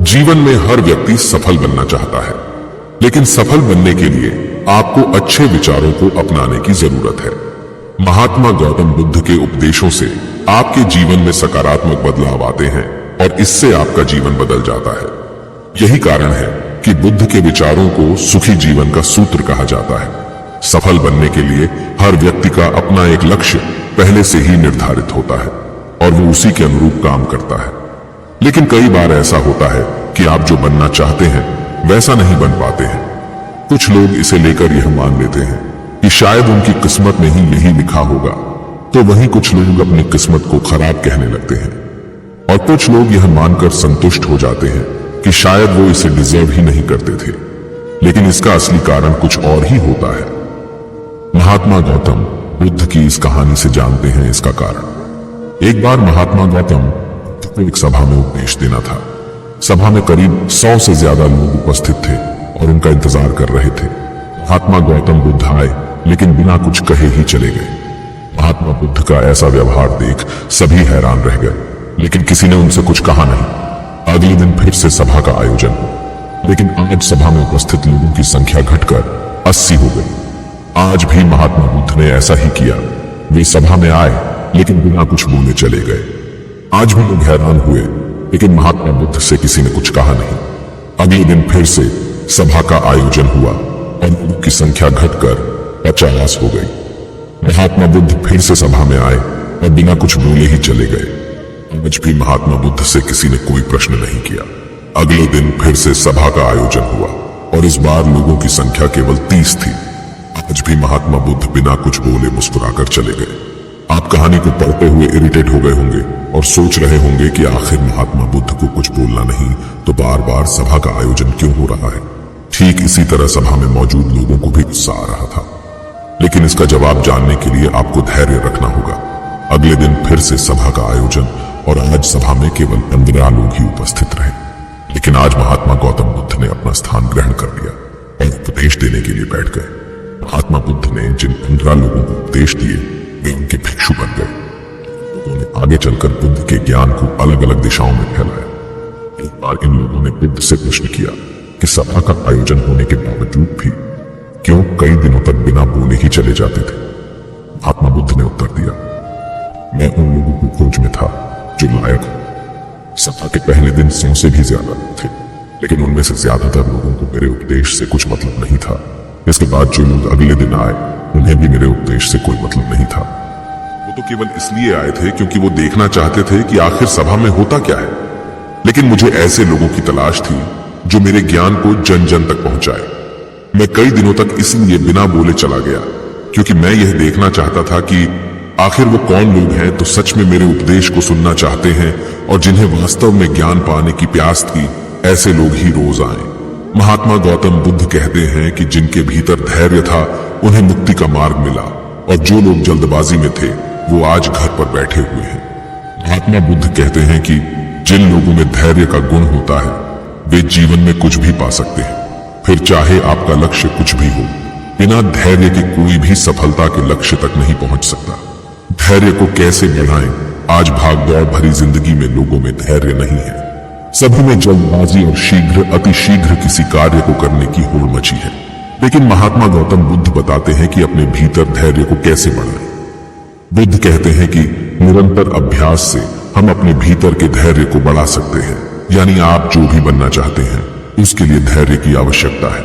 जीवन में हर व्यक्ति सफल बनना चाहता है, लेकिन सफल बनने के लिए आपको अच्छे विचारों को अपनाने की जरूरत है। महात्मा गौतम बुद्ध के उपदेशों से आपके जीवन में सकारात्मक बदलाव आते हैं और इससे आपका जीवन बदल जाता है। यही कारण है कि बुद्ध के विचारों को सुखी जीवन का सूत्र कहा जाता है। सफल बनने के लिए हर व्यक्ति का अपना एक लक्ष्य पहले से ही निर्धारित होता है और वो उसी के अनुरूप काम करता है। लेकिन कई बार ऐसा होता है कि आप जो बनना चाहते हैं वैसा नहीं बन पाते हैं। कुछ लोग इसे लेकर यह मान लेते हैं कि शायद उनकी किस्मत में ही यही लिखा होगा, तो वहीं कुछ लोग अपनी किस्मत को खराब कहने लगते हैं और कुछ लोग यह मानकर संतुष्ट हो जाते हैं कि शायद वो इसे डिजर्व ही नहीं करते थे। लेकिन इसका असली कारण कुछ और ही होता है। महात्मा गौतम बुद्ध की इस कहानी से जानते हैं इसका कारण। एक बार महात्मा गौतम को एक सभा में उपदेश देना था। सभा में करीब 100 से ज्यादा लोग उपस्थित थे और उनका इंतजार कर रहे थे। महात्मा गौतम बुद्ध आए, लेकिन बिना कुछ कहे ही चले गए। महात्मा बुद्ध का ऐसा व्यवहार देख सभी हैरान रह गए, लेकिन किसी ने उनसे कुछ कहा नहीं। अगले दिन फिर से सभा का आयोजन हुआ, लेकिन आज सभा में उपस्थित लोगों की संख्या घटकर 80 हो गई। आज भी महात्मा बुद्ध ने ऐसा ही किया। वे सभा में आए, लेकिन बिना कुछ बोले चले गए। आज भी लोग हैरान हुए, लेकिन महात्मा बुद्ध से किसी ने कुछ कहा नहीं। अगले दिन फिर से सभा का आयोजन हुआ और लोगों की संख्या घटकर 50 हो गई। महात्मा बुद्ध फिर से सभा में आए और बिना कुछ बोले ही चले गए। आज भी महात्मा बुद्ध से किसी ने कोई प्रश्न नहीं किया। अगले दिन फिर से सभा का आयोजन हुआ और इस बार लोगों की संख्या केवल 30 थी। आज भी महात्मा बुद्ध बिना कुछ बोले मुस्कुराकर चले गए। आप कहानी को पढ़ते हुए इरिटेट हो गए होंगे और सोच रहे होंगे कि आखिर महात्मा बुद्ध को कुछ बोलना नहीं तो बार बार सभा का आयोजन क्यों हो रहा है। ठीक इसी तरह सभा में मौजूद लोगों को भी गुस्सा आ रहा था, लेकिन इसका जवाब जानने के लिए आपको धैर्य रखना होगा। अगले दिन फिर से सभा का आयोजन और आज सभा में केवल 15 लोग ही उपस्थित रहे। लेकिन आज महात्मा गौतम बुद्ध ने अपना स्थान ग्रहण कर लिया और उपदेश देने के लिए बैठ गए। महात्मा बुद्ध ने जिन 15 लोगों को उपदेश दिए वे उनके भिक्षु बन गए। लोगों ने आगे चलकर बुद्ध के ज्ञान को अलग अलग दिशाओं में फैलाया। एक बार इन लोगों ने बुद्ध से प्रश्न किया कि सभा का आयोजन होने के बावजूद भी क्यों कई दिनों तक बिना बोले ही चले जाते थे। महात्मा बुद्ध ने उत्तर दिया, मैं उन लोगों की खोज में था जो लायक हो। सभा के पहले दिन 100 से भी ज्यादा थे, लेकिन उनमें से ज्यादातर लोगों को मेरे उपदेश से कुछ मतलब नहीं था। इसके बाद जो लोग अगले दिन आए उन्हें भी मेरे उपदेश से कोई मतलब नहीं था। वो तो केवल इसलिए आए थे क्योंकि वो देखना चाहते थे कि आखिर सभा में होता क्या है। लेकिन मुझे ऐसे लोगों की तलाश थी जो मेरे ज्ञान को जन जन तक पहुंचाए। मैं कई दिनों तक इसलिए बिना बोले चला गया क्योंकि मैं यह देखना चाहता था कि आखिर वो कौन लोग हैं तो सच में मेरे उपदेश को सुनना चाहते हैं और जिन्हें वास्तव में ज्ञान पाने की प्यास थी। ऐसे लोग ही रोज आए। महात्मा गौतम बुद्ध कहते हैं कि जिनके भीतर धैर्य था उन्हें मुक्ति का मार्ग मिला और जो लोग जल्दबाजी में थे वो आज घर पर बैठे हुए हैं। महात्मा बुद्ध कहते हैं कि जिन लोगों में धैर्य का गुण होता है वे जीवन में कुछ भी पा सकते हैं, फिर चाहे आपका लक्ष्य कुछ भी हो। बिना धैर्य के कोई भी सफलता के लक्ष्य तक नहीं पहुंच सकता। धैर्य को कैसे बढ़ाएं? आज भाग दौड़ भरी जिंदगी में लोगों में धैर्य नहीं है। सभी में जल्दबाजी और शीघ्र अति शीघ्र किसी कार्य को करने की होड़ मची है। लेकिन महात्मा गौतम बुद्ध बताते हैं कि अपने भीतर धैर्य को कैसे बढ़ाएं। बुद्ध कहते हैं कि निरंतर अभ्यास से हम अपने भीतर के धैर्य को बढ़ा सकते हैं। यानी आप जो भी बनना चाहते हैं उसके लिए धैर्य की आवश्यकता है।